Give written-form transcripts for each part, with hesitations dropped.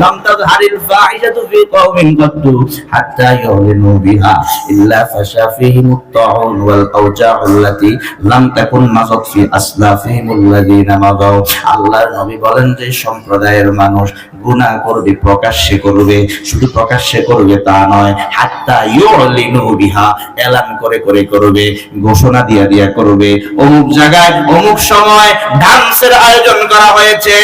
লাম তাযহারিল ফাহিশাতু ফি কওমিন কাত্তু হাত্তা ইউলিনু বিহা ইল্লা ফাশা ফীহিমুত তাউন ওয়াল আওজাউ আল্লাতী লাম তাকুন মাযাত ফি আসলাফিহিমুল্লাযীনা মাযাউ। আল্লাহর নবী বলেন যে সম্প্রদায়ের মানুষ গুনাহ করবে, প্রকাশ্যে করবে, শুধু প্রকাশ্যে করবে তা নয়, হাত্তা ইউলিনু বিহা, এলান করে করে করবে, ঘোষণা দিয়া দিয়া করবে। অমুক জায়গায় অমুক সময় ডান্সের আয়োজন করা হয়েছে,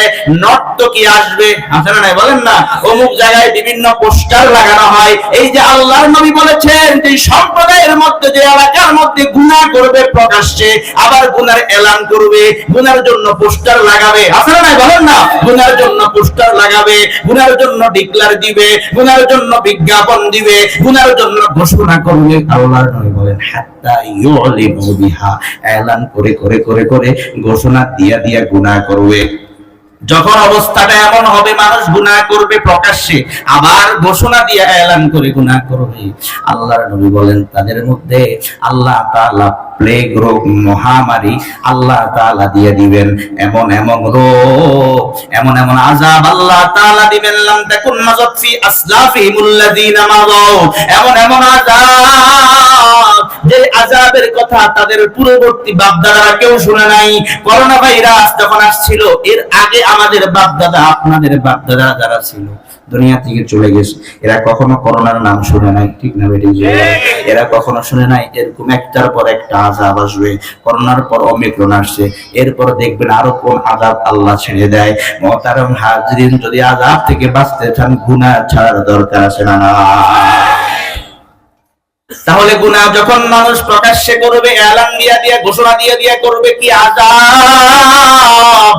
নর্তকী আসবে, আছে না নাই বলেন না? অমুক জায়গায় বিভিন্ন পোস্টার লাগানো হয়। এই যে আল্লাহর নবী বলেছেন যে সম্প্রদায়ের মধ্যে, যে এলাকার মধ্যে গুনাহ করবে প্রকাশ্যে, আবার গুনার এলান করবে, গুনার জন্য পোস্টার লাগাবে, আছে না নাই বলেন না? গুনার জন্য পোস্টার লাগাবে, গুনার জন্য ডিক্লার দিবে, গুনার জন্য বিজ্ঞাপন দিবে, গুনার জন্য ঘোষণা করবে। আল্লাহর নবী বলেন হাত্তা ইউলিনু বিহা, এলান করে করে করে করে ঘোষণা দিয়া দিয়া গুনাহ করবে। যখন অবস্থাটা এমন হবে, মানুষ গুনাহ করবে প্রকাশ্যে, আবার ঘোষণা দিয়ে এলান করে গুনাহ করবে, আল্লাহর নবী বলেন তাদের মধ্যে আল্লাহ তাআলা প্লেগ রোগ, মহামারী আল্লাহ তাআলা দিয়ে দিবেন। এমন এমন রোগ, এমন এমন আযাব আল্লাহ তাআলা দিবেন, লাম তাকুন মাযাত ফি আসলাফিহিমুল্লাযীনা মাযাউ। এমন এমন আযাব, যে আযাবের কথা তাদের পূর্ববর্তী বাপ-দাদারা কেউ শুনে নাই। করোনা ভাইরাস যখন আসছিল, এর আগে আমাদের বাপ-দাদা, আপনাদের বাপ-দাদা যারা ছিল দুনিয়া থেকে চলে গেছে, এরা কখনো করোনার নাম শুনে নাই, ঠিক না বেটি? এরা কখনো শুনে নাই এরকম একটার পর একটা আযাব আসবে। করোনার পর ওমিক্রন আসছে, এরপর দেখবেন আরো কোন আযাব আল্লাহ ছেড়ে দেয়। মুহতারাম হাজরিন, যদি আযাব থেকে বাঁচতে চান, গুনাহ ছাড়ার দরকার আছে না? তাহলে গুনাহ যখন মানুষ প্রকাশ্যে করবে, এলান দিয়া দিয়া, ঘোষণা দিয়া দিয়া করবে, কি আযাব।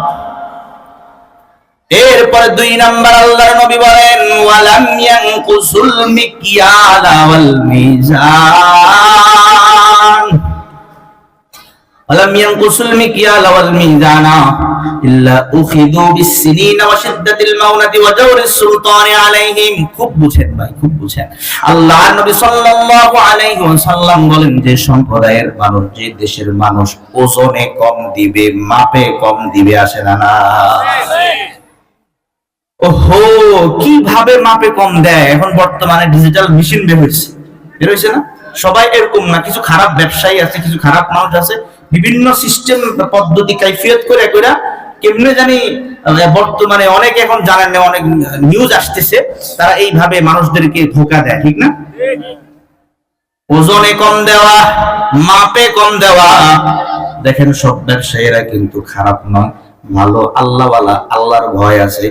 এরপরে 2 নাম্বার আল্লাহর নবী বলেন ওয়ালাম ইয়ানকুসুল মিকিয়ালা ওয়াল মিজান, ওয়ালাম ইয়ানকুসুল মিকিয়ালা ওয়াল মিজানা ইল্লা উখিযু বিসসিনিনা ওয়া শিদ্দাতিল মাউনাতি ওয়া জাওরিস সুলতানি আলাইহিম। খুব বুঝেন ভাই, খুব বুঝেন। আল্লাহর নবী সাল্লাল্লাহু আলাইহি ওয়াসাল্লাম বলেন যে সম্প্রদায়ের মানুষ, যে দেশের মানুষ ওজনে কম দিবে, মাপে কম দিবে, আসে না? ওহো, কিভাবে মাপে কম দেয়? এখন বর্তমানে ডিজিটাল মেশিন বের হয়েছে না? সবাই এরকম না, কিছু খারাপ ব্যবসায়ী আছে, কিছু খারাপ মানুষ আছে, বিভিন্ন সিস্টেম পদ্ধতি কাইফিয়ত করে করে কেমনে জানি বর্তমানে অনেকে এখন জানেন না, অনেক নিউজ আসতেছে, তারা এইভাবে মানুষদেরকে ধোঁকা দেয়, ঠিক না? ওজনে কম দেওয়া, মাপে কম দেওয়া। দেখেন সব ব্যবসায়ীরা কিন্তু খারাপ নয়, ভালো আল্লাহওয়ালা, আল্লাহর ভয় আছে,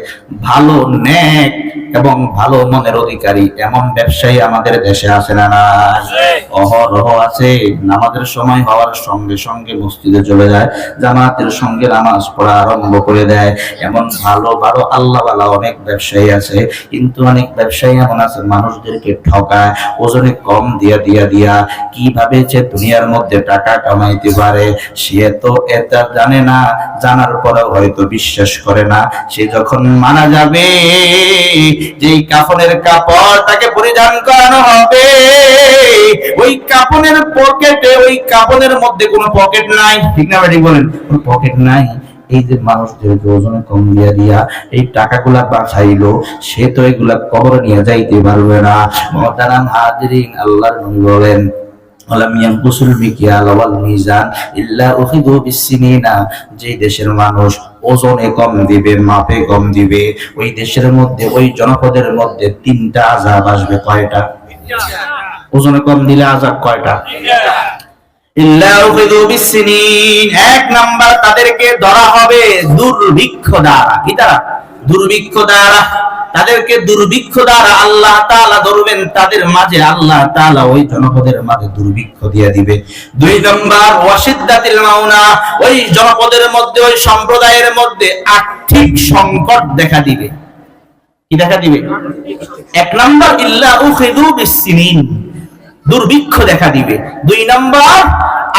ভালো নেক এবং ভালো মনের অধিকারী এমন ব্যবসায়ী আমাদের দেশে আছে না? অহরহ আছে। নামাজের সময় হওয়ার সঙ্গে সঙ্গে মসজিদে চলে যায়, জামাতের সঙ্গে নামাজ পড়া আরম্ভ করে দেয়। এমন ভালো ভালো আল্লাহওয়ালা অনেক ব্যবসায়ী আছে। কিন্তু অনেক ব্যবসায়ী এমন আছে মানুষদেরকে ঠকায়, ওজনে কম দিয়া দিয়া দিয়া কিভাবে যে দুনিয়ার মধ্যে টাকা কামাইতে পারে সে তো এটা জানে না, জানার পর হয়তো বিশ্বাস করে না। সে যখন মারা যাবে, যেই কাফনের কাপড় তাকে পরিধান করানো হবে, ওই কাফনের পকেটে, ওই কাফনের মধ্যে কোনো পকেট নাই, ঠিক না ভাই বলেন? কোনো পকেট নাই। এই যে মানুষদেরকে ওজনে কম দিয়া দিয়া এই টাকাগুলা বাঁচাইলো, সে তো এগুলা কবরে নিয়ে যাইতে পারবে না। মুহতারাম হাজিরিন, আল্লাহর নবী বলেন ওয়ালাম ইয়ানকুসুল মিকিয়াল ওয়াল মিজান ইল্লা উখিযু বিসসিনিনা, যে দেশের মানুষ ওজনে কম দিবে, মাপে কম দিবে, ওই দেশের মধ্যে, ওই জনপদের মধ্যে 3টা আযাব আসবে। কয়টা? ওজনে কম দিলে আযাব কয়টা? ইল্লা উখিযু বিসসিনিন। 1 নাম্বার, তাদেরকে ধরা হবে দুর্ভিক্ষ দ্বারা। কি দ্বারা? দুর্ভিক্ষ দ্বারা। তাদেরকে দুর্ভিক্ষ দ্বারা আল্লাহ তাআলা ধরবেন, তাদের মাঝে আল্লাহ তাআলা ওই জনপদের মাঝে দুর্ভিক্ষ দিয়ে দিবে। 2 নাম্বার, ওয়াশিদ্দাতিল মাউনা, ওই জনপদের মধ্যে, ওই সম্প্রদায়ের মধ্যে আর্থিক সংকট দেখা দিবে। কি দেখা দিবে? 1 নাম্বার ইল্লা উখিযু বিসসিনিন, দুর্ভিক্ষ দেখা দিবে। 2 নাম্বার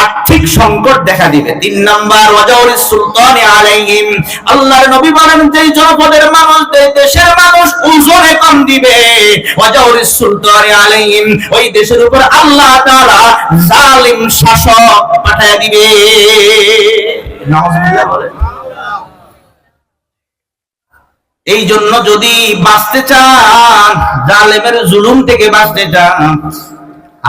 আর্থিক সংকট দেখা দিবে। 3 নাম্বার ওয়াজাউরিস সুলতানি আলাইহিম, আল্লাহর নবী বলেন যে জনপদের মানুষ, দেশের মানুষ ওজনে কম দিবে, ওয়াজাউরিস সুলতানি আলাইহিম, ওই দেশের উপর আল্লাহ তাআলা জালিম শাসক পাঠিয়ে দিবে। নাউজুবিল্লাহ বলে। এই জন্য যদি বাঁচতে চান, জালেমের জুলুম থেকে বাঁচতে চান,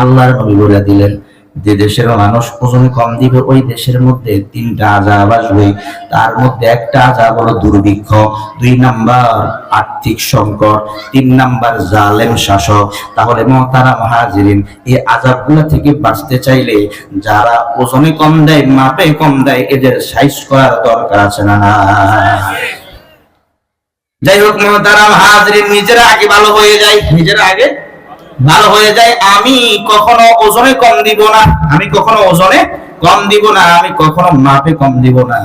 আল্লাহর নবী বলে দিলেন যে দেশের মানুষ ওজনে কম দিবে ওই দেশের মধ্যে 3টা আযাব আসবে। তার মধ্যে একটা আযাব হলো দুর্ভিক্ষ, 2 নাম্বার আর্থিক সংকট, 3 নাম্বার জালেম শাসক। তাহলে মুহতারাম হাজিরিন, এই আযাবগুলো থেকে বাঁচতে চাইলে যারা ওজনে কম দেয়, মাপে কম দেয়, এদের সাইজ করার দরকার আছে না? যাই হোক মুহতারাম হাজিরিন, নিজেরা আগে ভালো হয়ে যায়, নিজেরা আগে ভালো হয়ে যায়। আমি কখনো ওজনে কম দিব না, আমি কখনো ওজনে কম দিব না, আমি কখনো মাপে কম দিব না।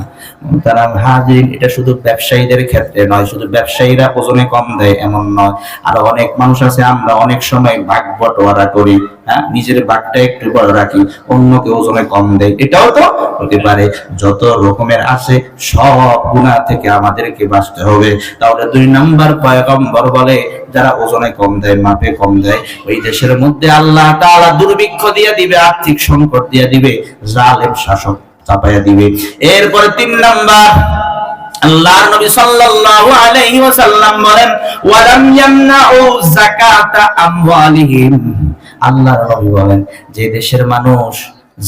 তারা হাজির, এটা শুধু ব্যবসায়ীদের ক্ষেত্রে নয়, শুধু ব্যবসায়ীরা ওজনে কম দেয় এমন নয়, আর অনেক মানুষ আছে আমরা অনেক সময় ভাগ বটোয়ারা করি, হ্যাঁ, নিজের ভাগটা একটু বড় রাখি, অন্যকে ওজনে কম দেয়, এটাও তো হতে পারে। যত রকমের আছে সব গুনাহ থেকে আমাদেরকে বাঁচতে হবে। তাহলে 2 নাম্বার পয়গম্বর বলে যারা ওজনে কম দেয়, মাপে কম দেয়, ওই দেশের মধ্যে আল্লাহ তাআলা দুর্ভিক্ষ দিয়ে দিবে, আর্থিক সংকট দিয়ে দিবে, জালেম শাসক চাপায়া দিবে। এরপরে 3 নাম্বার, আল্লাহর নবী সাল্লাল্লাহু আলাইহি ওয়াসাল্লাম বলেন ওয়ালাম ইয়ামনাউ যাকাতা আমওয়ালিহিম। আল্লাহর নবী বলেন যে দেশের মানুষ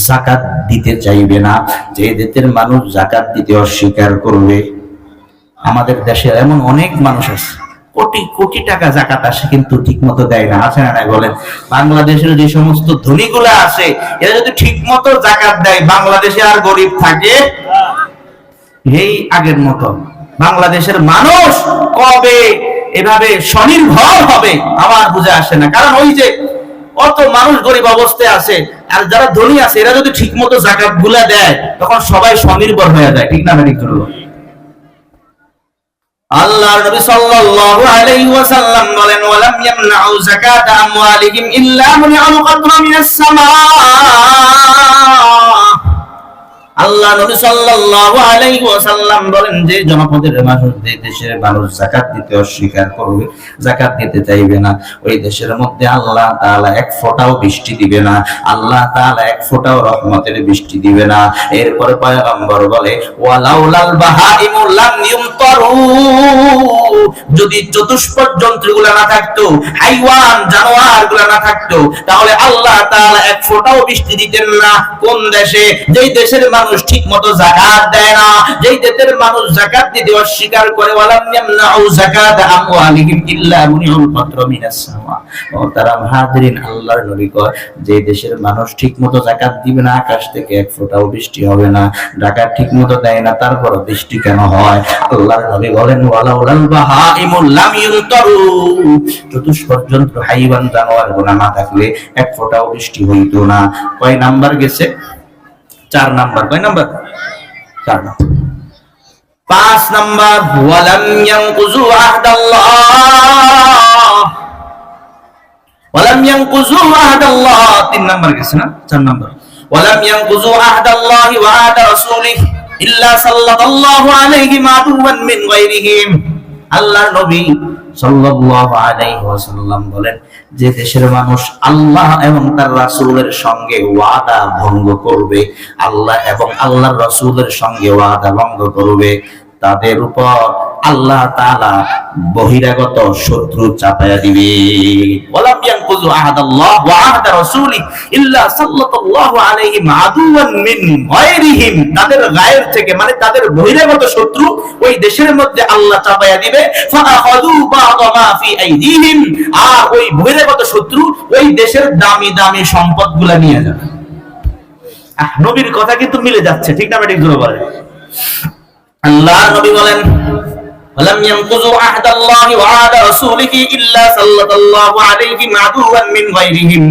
যাকাত দিতে চাইবে না, যে দেশের মানুষ যাকাত দিতে অস্বীকার করবে, আমাদের দেশে এমন অনেক মানুষ আছে কোটি কোটি টাকা যাকাত আসে কিন্তু ঠিক মতো দেয় না, আছে না নাই বলেন? বাংলাদেশের যে সমস্ত ধনীগুলো আছে এরা যদি ঠিক মতো যাকাত দেয়, বাংলাদেশে আর গরিব থাকে এই আগের মতো? বাংলাদেশের মানুষ কবে এভাবে স্বনির্ভর হবে আমার বুঝে আসে না। কারণ ওই যে অত মানুষ গরিব অবস্থায় আছে, আর যারা ধনী আছে এরা যদি ঠিক মতো যাকাত গুলা দেয় তখন সবাই স্বনির্ভর হয়ে যায়, ঠিক না? ঠিক করলো। আল্লাহর নবী সাল্লাল্লাহু আলাইহি ওয়াসাল্লাম বলেন ওয়ালাম ইয়ামনাউ যাকাতা আমওয়ালিহিম ইল্লা মুনিআল কাতরা মিনাস সামা। আল্লাহ নবী সাল্লাল্লাহু আলাইহি ওয়াসাল্লাম বলেন যে জনপদের মানুষ, যে দেশের মানুষ যাকাত দিতে অস্বীকার করবে, যাকাত দিতে চাইবে না, ওই দেশের মধ্যে আল্লাহ তাআলা এক ফোঁটাও বৃষ্টি দিবে না, আল্লাহ তাআলা এক ফোঁটাও রহমতের বৃষ্টি দিবে না। এরপরে পয়গম্বর বলে ওয়ালাউলাল বাহাইমু লাম ইউমতারু, যদি চতুষ্পদ জন্তুগুলো না থাকতো, হাইওয়ান জানোয়ারগুলো না থাকতো, তাহলে আল্লাহ তাআলা এক ফোঁটাও বৃষ্টি দিতেন না। কোন দেশে? যেই দেশের মানুষ ঠিক মতো যাকাত দেয় না, যেই দেশের মানুষ যাকাত দিতে অস্বীকার করে, ওয়ালাম ইয়ামনাউ যাকাতা আমওয়ালিহিম ইল্লা মুনিউল কাতরা মিনাস সামা। মুহতারাম হাজিরিন, আল্লাহর নবী কয় যে দেশের মানুষ ঠিক মতো যাকাত দিবে না, আকাশ থেকে এক ফোঁটাও বৃষ্টি হবে না। যাকাত ঠিক মতো দেয় না, তারপর বৃষ্টি কেন হয়? আল্লাহর নবী বলেন ওয়ালাউলাল বাহাইমু লাম ইউমতারু, চতুষ্পদ জন্তু হাইওয়ান জানোয়ারগুলো না থাকলে এক ফোঁটাও বৃষ্টি হইতো না। কয় নাম্বার গেছে? 4 নাম্বার। কয় নাম্বার? 4 নাম্বার। 5 নাম্বার ওয়ালাম ইয়ানকুযু আহদাল্লাহ, ওয়ালাম ইয়ানকুযু আহদাল্লাহ। 3 নাম্বার গেছে না? 4 নাম্বার। ওয়ালাম ইয়ানকুযু আহদাল্লাহি ওয়া আহদা রাসূলিহি ইল্লা সাল্লাল্লাহু আলাইহি মা'দুওয়ান মিন গায়রিহিম। আল্লাহর নবী সাল্লাল্লাহু আলাইহি ওয়াসাল্লাম বলেন যে দেশের মানুষ আল্লাহ এবং তার রাসূলের সঙ্গে ওয়াদা ভঙ্গ করবে, আল্লাহ এবং আল্লাহর রাসূলের সঙ্গে ওয়াদা ভঙ্গ করবে, তাদের উপর আল্লাহ তাআলা বহিরাগত শত্রু চাপায়া দিবে। ওয়ালাম ইয়ানকুযু আহাদাল্লাহ ওয়া আহাদা রাসূলি ইল্লা সাল্লাল্লাহু আলাইহি মা'দুওয়ান মিন গায়রিহিম, তাদের গায়ের থেকে মানে তাদের বহিরাগত শত্রু ওই দেশের মধ্যে আল্লাহ চাপায়া দিবে। ফাআখাযু বা'দা মা ফি আইদিহিম, আর ওই বহিরাগত শত্রু ওই দেশের দামি দামি সম্পদগুলা নিয়ে যাবে। নবীর কথা কিন্তু মিলে যাচ্ছে, ঠিক না? ঠিক ধরে বলেন। আল্লাহর নবী বলেন ওয়ালাম ইয়ানকুযু আহদাল্লাহি ওয়া আহদা রাসূলিহি ইল্লা সাল্লাল্লাহু আলাইহি মা'দুওয়ান মিন গায়রিহিম,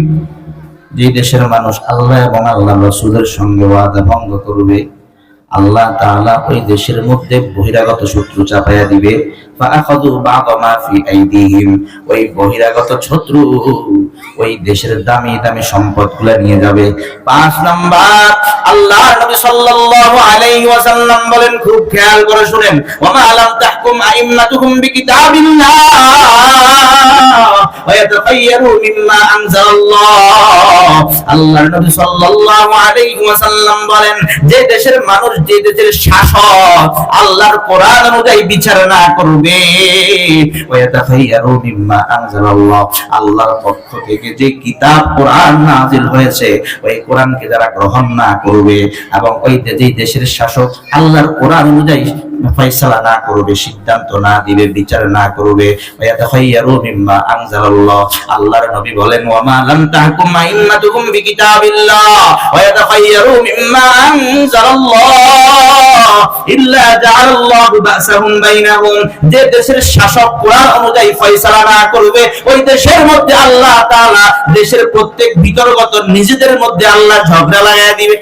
যে দেশের মানুষ আল্লাহ এবং আল্লাহর রাসূলের সঙ্গে ওয়াদা ভঙ্গ করবে, আল্লাহ তাআলা ওই দেশের মধ্যে বহিরাগত শত্রু চাপায়া দিবে। ফাআখাযু বা'দা মা ফি আইদিহিম, ওই বহিরাগত শত্রু ওই দেশের দামি দামি সম্পদগুলো নিয়ে যাবে। 5 নাম্বার আল্লাহর নবী সাল্লাল্লাহু আলাইহি ওয়াসাল্লাম বলেন, খুব খেয়াল করে শুনেন, ওয়া মা লাম তাহকুম আইম্মাতুহুম বিকিতাবিল্লাহ ওয়া ইয়াতাখায়য়ারু মিম্মা আনজালাল্লাহ। আল্লাহর নবী সাল্লাল্লাহু আলাইহি ওয়াসাল্লাম বলেন, যে দেশের মানুষ, যে দেশের শাসক আল্লাহর কোরআন অনুযায়ী বিচার না করবে, ওয়া ইয়াতাখায়য়ারু মিম্মা আনজালাল্লাহ, আল্লাহর পক্ষ থেকে যে কিতাব কোরআন নাযিল হয়েছে ওই কোরআনকে যারা গ্রহণ না করবে এবং ওই যে দেশের শাসক আল্লাহর কোরআন অনুযায়ী ফয়সালা না করবে, সিদ্ধান্ত না দিবে, বিচার না করবে, ওয়া ইয়াতাখায়য়ারু মিম্মা আনজালাল্লাহ। আল্লাহর নবী বলেন, ওয়া মা লাম তাহকুম আইম্মাতুকুম বিকিতাবিল্লাহ ওয়া ইয়াতাখায়য়ারু মিম্মা আনজালাল্লাহ ইল্লা জাআলাল্লাহু বা'সাহুম বাইনাহুম। যে দেশের শাসক কোরআন অনুযায়ী ফয়সালা না করবে ওই দেশের মধ্যে আল্লাহ তাআলা দেশের প্রত্যেক বিতর্কত নিজেদের মধ্যে আল্লাহ ঝগড়া লাগায় দিবে।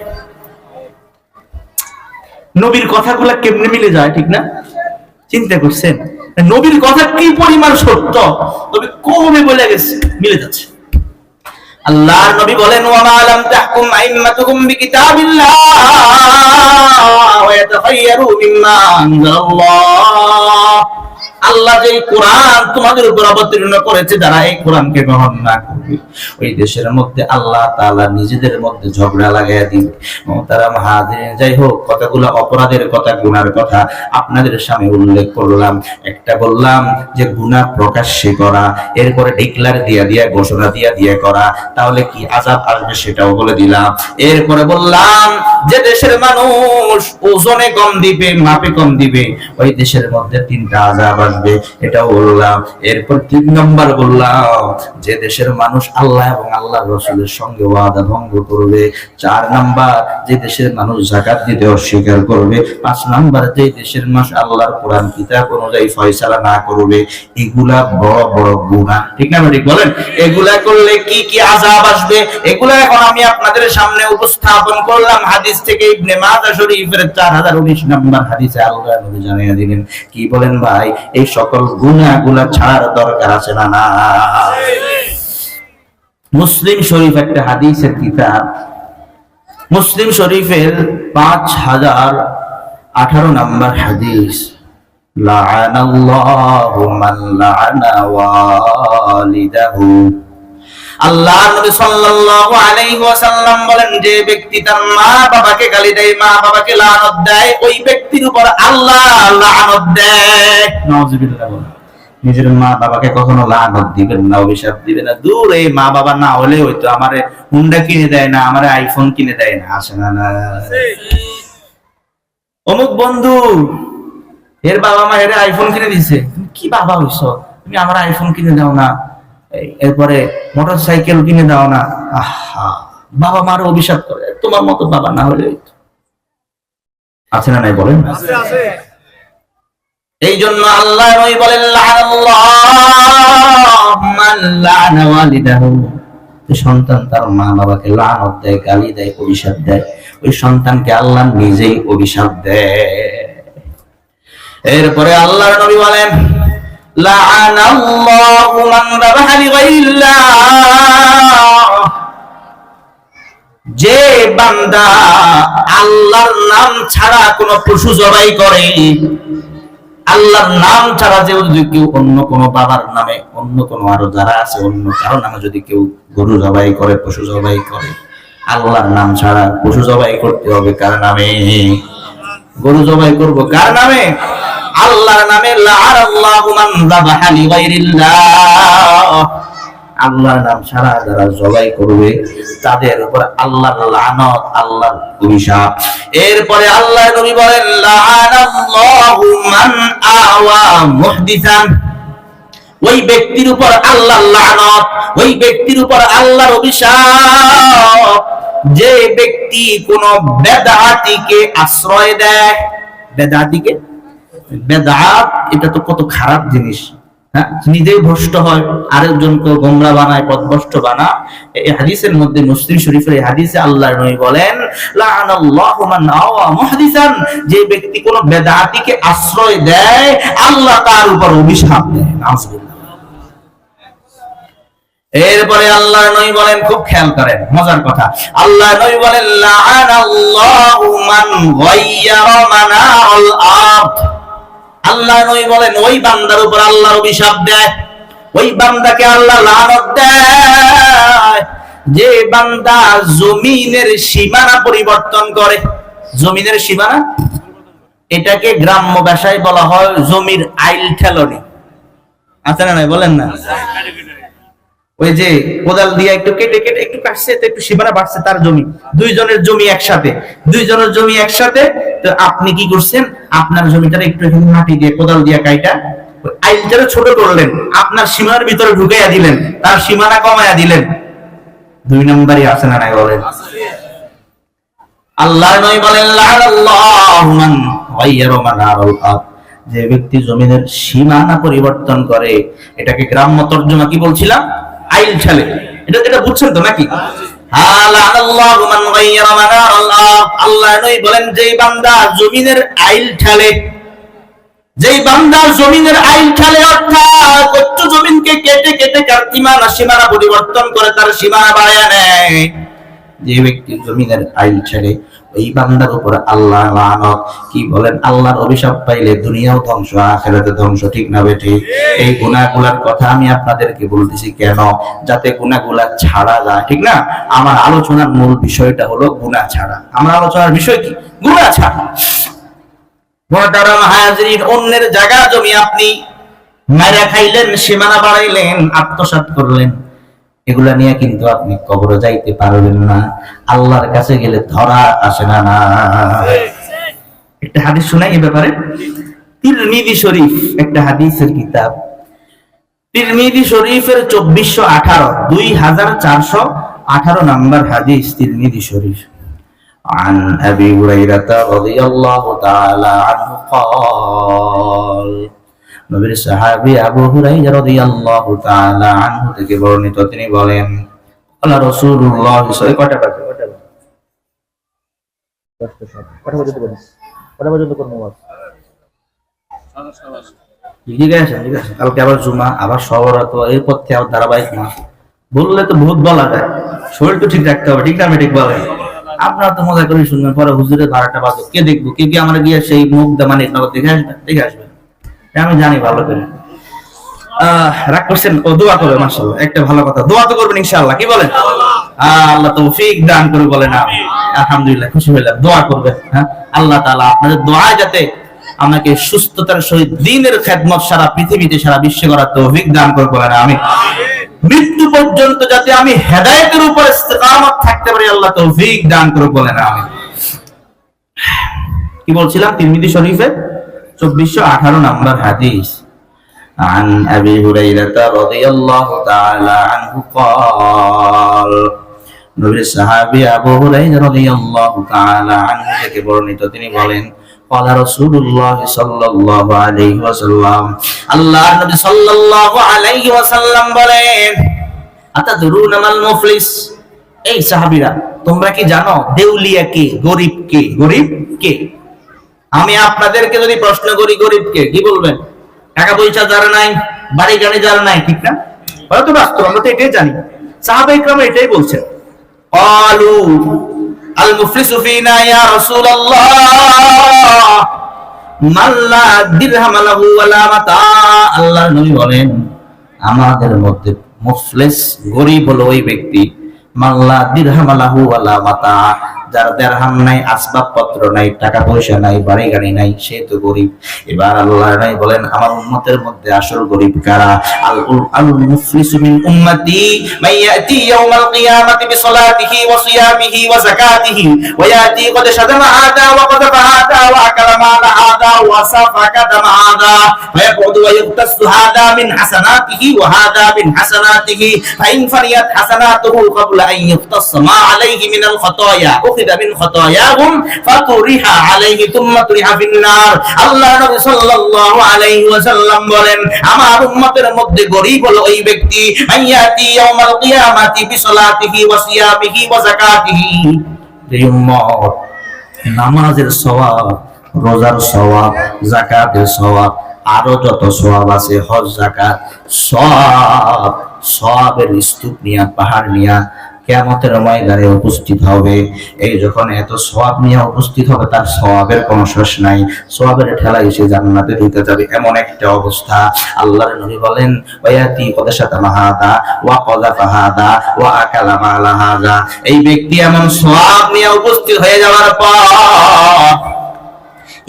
নবীর কথাগুলো কেমনে মিলে যায়, ঠিক না? চিন্তা করছেন নবীর কথা কি পরিমাণ সত্য, তবে কমে বলে গেছে, মিলে যাচ্ছে। আল্লাহর নবী বলেন, ওয়া মা লাম তাহকুম আইম্মাতুকুম বিকিতাবিল্লাহ ওয়া ইয়াতাখায়য়ারু মিম্মা আনজালাল্লাহ। আল্লাহ যে কোরআন তোমাদের উপর অবতীর্ণ করেছে, যারা এই কোরআনকে গ্রহণ না করবে ওই দেশের মধ্যে আল্লাহ তাআলা নিজেদের মধ্যে ঝগড়া লাগাইয়া দিবে। মুহতারাম হাজিরিন, যাই হোক, কতগুলো অপরাধের কথা, গুনার কথা আপনাদের সামনে উল্লেখ করলাম। একটা বললাম যে গুনাহ প্রকাশ্যে করা, এরপরে ডিক্লার দিয়া ঘোষণা দিয়া করা, তাহলে কি আযাব আসবে সেটাও বলে দিলাম। এরপরে বললাম যে দেশের মানুষ ওজনে কম দিবে, মাপে কম দিবে, ওই দেশের মধ্যে তিনটা আযাব আসবে, এটাও বললাম। এরপর 3 নম্বর বললাম যে দেশের মানুষ আল্লাহ এবং আল্লাহর রাসূলের সঙ্গে ওয়াদা ভঙ্গ করবে। 4 নম্বর যে দেশের মানুষ যাকাত দিতে অস্বীকার করবে। 5 নম্বর যে দেশের মানুষ আল্লাহর কোরআন কিতাব অনুযায়ী ফয়সালা না করবে। এগুলা বড় বড় গুনাহ, ঠিক না? ঠিক বলেন, এগুলা করলে কি কি আযাব আসবে, এগুলা এখন আমি আপনাদের সামনে উপস্থাপন করলাম। হাদিস থেকে ইবনে মাজাহ শরীফের 4019 নম্বর হাদিসে আল্লাহর নবী জানিয়ে দিলেন, কি বলেন ভাই, এই সকল গুনাহগুলো ছাড়ার দরকার আছে না? না। মুসলিম শরীফ একটা হাদিসের কিতাব, মুসলিম শরীফের 5018 নম্বর হাদিস, লাআনাল্লাহু মান লাআনা ওয়ালিদাহু। আল্লাহ নবী সাল্লাল্লাহু আলাইহি ওয়াসাল্লাম বলেন, যে ব্যক্তি তার মা বাবাকে গালি দেয়, মা বাবাকে লানত দেয়, ওই ব্যক্তির উপর আল্লাহ লানত দেয়। নাউযুবিল্লাহ। নিজের মা বাবাকে কখনো লানত দিবেন না, অভিশাপ দিবেন না। দূর, এই মা বাবা না হলে হয়তো আমারে হুন্ডা কিনে দেয় না, আমারে আইফোন কিনে দেয় না, আসে না? না, অমুক বন্ধু এর বাবা মা এর আইফোন কিনে দিয়েছে, তুমি কি বাবা হইছো, তুমি আমার আইফোন কিনে দাও না, এরপরে মোটরসাইকেল কিনে দাও না। আহা, বাবা মার অভিশাপ করে, তোমার মতো বাবা না হলে আছে না? নাই বলেন। এই জন্য আল্লাহ নবী বলেন, লাআনাল্লাহু মান লাআনা ওয়ালিদাহু। সন্তান তার মা বাবাকে লানত দেয়, গালি দেয়, অভিশাপ দেয়, ওই সন্তানকে আল্লাহ নিজেই অভিশাপ দেয়। এরপরে আল্লাহর নবী বলেন, লাআনাল্লাহু মান যাবাহা লিগাইরিল্লাহ। যে বান্দা আল্লাহর নাম ছাড়া কোনো পশু জবাই করে, আল্লাহর নাম ছাড়া যদি কেউ অন্য কোনো বাবার নামে, অন্য কোনো আরো যারা আছে অন্য কারো নামে যদি কেউ গরু জবাই করে, পশু জবাই করে, আল্লাহর নাম ছাড়া পশু জবাই করতে হবে কার নামে? গরু জবাই করব কার নামে? আল্লাহর নামে। লাআনাল্লাহু মান যাবাহা লিগাইরিল্লাহ। আল্লাহর নাম ছাড়া যারা জবাই করবে তাদের উপর আল্লাহর লানত, আল্লাহর অভিশাপ। এরপরে আল্লাহ নবী বলেন, লাআনাল্লাহু মান আওয়া মুহদিসান। ওই ব্যক্তির উপর আল্লাহর লানত, ওই ব্যক্তির উপর আল্লাহর অভিশাপ যে ব্যক্তি কোন বেদাতিকে আশ্রয় দেয়। বেদাতিকে, বেদাত এটা তো কত খারাপ জিনিস, হ্যাঁ? নিজেই ভ্রষ্ট হয়, আরেকজনকে গোমরা বানায়, পথভ্রষ্ট বানায়। এই হাদিসের মধ্যে, মুসলিম শরীফের এই হাদিসে আল্লাহর নবী বলেন, লাআনাল্লাহু মান আওয়া মুহদিসান। যে ব্যক্তি কোন বেদাতিকে আশ্রয় দেয় আল্লাহ তার উপর অভিশাপ দেয়। নাউযুবিল্লাহ। এরপরে আল্লাহর নবী বলেন, খুব খেয়াল করেন, মজার কথা, আল্লাহর নবী বলেন, লাআনাল্লাহু মান গায়্যারা মানাল আরদ। আল্লাহ নবী বলেন, ওই বান্দার উপর আল্লাহর অভিশাপ দেয় ওই বান্দাকে আল্লাহ লানত দেয় যে বান্দা জমিনের সীমানা পরিবর্তন করে। জমিনের সীমানা, এটাকে গ্রাম্য ভাষায় বলা হয় জমির আইল ঠেলনি। আছে না নাই বলেন না? ওই যে কোদাল দিয়ে একটু কেটে কেটে একটু কাটছে, তো একটু সীমানা বাড়ছে তার জমি, দুইজনের জমি একসাথে, দুইজনের জমি একসাথে। তো আপনি কি করছেন, আপনার জমিটারে একটু এখানে মাটি দিয়ে কোদাল দিয়ে কাইটা আইলটারে ছোট করলেন, আপনার সীমানার ভিতরে ঢুকাইয়া দিলেন, তার সীমানা কমাইয়া দিলেন। দুই নম্বরই আছে না নাই বলেন? আল্লাহ নবী বলেন লাআল্লাহু মান গায়্যারা মানারুল আরদ, যে ব্যক্তি জমিনের সীমানা পরিবর্তন করে, এটাকে গ্রাম্য তরজমা কি বলছিলাম, আইল ঠেলে। এটা বুঝছেন তো নাকি? লাআল্লাহু মান গায়্যারা মানারুল আরদ, আল্লাহ নবী বলেন যেই বান্দা জমিনের আইল ঠেলে, যেই বান্দা জমিনের আইল ঠেলে, অর্থাৎ কচ্চ জমিনকে কেটে কেটে সীমানা পরিবর্তন করে তার সীমানা বাড়ায় নেয়, যে ব্যক্তি জমিনের আইল ছেড়ে, ওই বান্দার উপর আল্লাহ লানত। কি বলেন? আল্লাহর অভিশাপ পাইলে দুনিয়াও ধ্বংস, আখিরাতে ধ্বংস। ঠিক না বেঠিক? এই গুনাহগুলোর কথা আমি আপনাদেরকে বলতেছি কেন? যাতে গুনাহগুলা ছাড়া যায়। ঠিক না? আমার আলোচনার মূল বিষয়টা হলো গুনাহ ছাড়া। আমার আলোচনার বিষয় কি? গুনাহ ছাড়া। মুহতারাম হাজিরিন, অন্যের জায়গা জমি আপনি মাইরা খাইলেন, সীমানা বাড়াইলেন, আত্মসাৎ করলেন, এগুলা নিয়ে কিন্তু আপনি কবরে যাইতে পারবেন না। আল্লাহর কাছে গেলে ধরা আসে না। একটা হাদিস শোনাই এই ব্যাপারে। তিরমিজি শরীফ, একটা হাদিসের কিতাব, তিরমিজি শরীফের 2418 নম্বর হাদিস, তিরমিজি শরীফ। عن أبي هريرة رضي الله تعالى عنه قال, নবীর সাহাবী আবু হুরায়রা রাদিয়াল্লাহু তাআলা আনহু থেকে বর্ণিত, তিনি বলেন, আল্লাহ রাসূলুল্লাহ কয়টা পর্যন্ত করব? ঠিক আছে। কালকে আবার জুমা, আবার সবরাত, এরপর থেকে আবার ধারাবাহিক মাস। বললে তো বহুত বলা যায়, শরীর তো ঠিক রাখতে হবে। ঠিক না? ঠিক বলেন। আপনারা তো মজা করে শুনবেন, পরে হুজুরের 12টা বাজে কে দেখবো? কে আমরা গিয়ে সেই মুখ দামানি দেখে আসবে। আমি জানি ভালো করে। রাগ করছেন? ও দোয়া করবে, মাশাআল্লাহ, একটা ভালো কথা, দোয়া তো করবেন ইনশাআল্লাহ। কি বলেন? আল্লাহ তৌফিক দান করে বলেন আমিন। আলহামদুলিল্লাহ, খুশি হইলাম। দোয়া করবেন। হ্যাঁ, আল্লাহ তাআলা আপনাদের দোয়ায় যাতে আমাকে সুস্থতার সহিত দ্বীনের খেদমত সারা পৃথিবীতে, সারা বিশ্বে করার তৌফিক দান করে বলেন আমিন। মৃত্যু পর্যন্ত যাতে আমি হেদায়েতের উপর ইস্তেকামত থাকতে পারি, আল্লাহ তৌফিক দান করে বলেন আমিন। কি বলছিলাম? তিরমিজি শরীফে 2418 নম্বর হাদিস। عن أبي هريرة رضي الله تعالى عنه قال, নবীর সাহাবী আবু হুরায়রা রাদিয়াল্লাহু তাআলা আনহু থেকে বর্ণিত, তিনি বলেন, قال رسول الله صلى الله عليه وسلم, আল্লাহর নবী সাল্লাল্লাহু আলাইহি ওয়াসাল্লাম বলেন, আতাদরুনা মাল মুফলিস, এই সাহাবীরা তোমরা কি জানো দেউলিয়া কে, গরীব কে? গরীব কে? আমি আপনাদেরকে যদি প্রশ্ন করি গরীব কে, কি বলবেন? টাকা পয়সা যারা নাই, বাড়ি গাড়ি যারা নাই। ঠিক না? ওরা তো বাস্তব, আমরা তো এটাই জানি। সাহাবায়ে কেরাম এটাই বলছেন। ক্বালু আল মুফলিসু ফিনা ইয়া রাসূলুল্লাহ মান লা দিরহাম লাহু ওয়ালা মাতা। আল্লাহর নবী বলেন, আমাদের মধ্যে মুফলিস, গরীব হলো ওই ব্যক্তি, মান লা দিরহাম লাহু ওয়ালা মাতা, যার দিরহাম নাই, আসবাবপত্র নাই, টাকা পয়সা নাই, বাড়ি গাড়ি নাই, সে তো গরীব। এবার আল্লাহ নাই বলেন, আমার উম্মতের মধ্যে আসল গরীব কারা? আল মুফলিসু মিন উম্মতি মান ইয়াতি ইয়াউমাল কিয়ামাতি বিসালাতিহি ওয়া সিয়ামিহি ওয়া যাকাতিহি ওয়া ইয়াতি ক্বাদ শাদামা হাদা ওয়া ক্বাদাফা হাদা ওয়া আকলা মালা হাদা ওয়া সাফাকা দামা হাদা ওয়া ইয়াকুদু ওয়া ইউতাসু হাদা মিন হাসানাতিহি ওয়া হাদা মিন হাসানাতিহি ফা ইন ফারিয়াত হাসানাতুহু ক্বাবলা আন ইউতাসা মা আলাইহি মিনাল খাতায়া মিন খাতায়াহুম ফাতুরিহা আলাইহি তুম্মা তুরিহা ফিন্নার। আল্লাহ নবী সাল্লাল্লাহু আলাইহি ওয়াসাল্লাম বলেন, আমার উম্মতের মধ্যে গরীব হলো ওই ব্যক্তি, আয়াতি ইয়াউমাল কিয়ামাতি বিসালাতিহি ওয়া সিয়ামিহি ওয়া যাকাতিহি, এই উম্মত নামাজের সওয়াব, রোজার সওয়াব, যাকাতের সওয়াব, আরো যত সওয়াব আছে, হজ, যাকাত, সওয়াবের স্তূপ নিয়া, পাহাড় নিয়া কিয়ামতের ময়দানে উপস্থিত হবে। এই যখন এত সওয়াব নিয়ে উপস্থিত হবে, তার সওয়াবের কোনো শেষ নাই, সওয়াবের ঠেলায় সে জান্নাতে ঢুকে যাবে, এমন একটা অবস্থা। আল্লাহর নবী বলেন, ওয়ায়াতি কদাশাতা মাহাদা ওয়া কযাফা হাদা ওয়া আকালা মালা হাদা। এই ব্যক্তি এমন সওয়াব নিয়ে উপস্থিত হয়ে যাওয়ার পর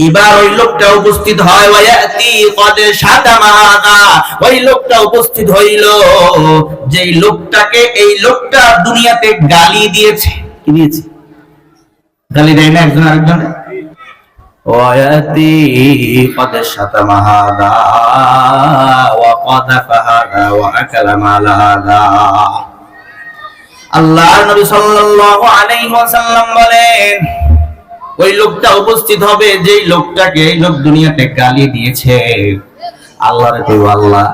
এবার ওই লোকটা উপস্থিত হয়, ওয়ায়াতি কদাশাতা মাহাদা, ওই লোকটা উপস্থিত হইল যেই লোকটাকে এই লোকটা দুনিয়াতে গালি দিয়েছে। কি দিয়েছে? গালি দেয় না একজন আরেকজনে? ওয়ায়াতি কদাশাতা মাহাদা ওয়া কযাফা হাদা ওয়া আকালা মালা হাদা। আল্লাহর নবী সাল্লাল্লাহু আলাইহি ওয়াসাল্লাম বলেন, ওই লোকটা উপস্থিত হবে যেই লোকটাকে এই লোক দুনিয়াতে গালি দিয়েছে। আল্লাহর কইবো, আল্লাহ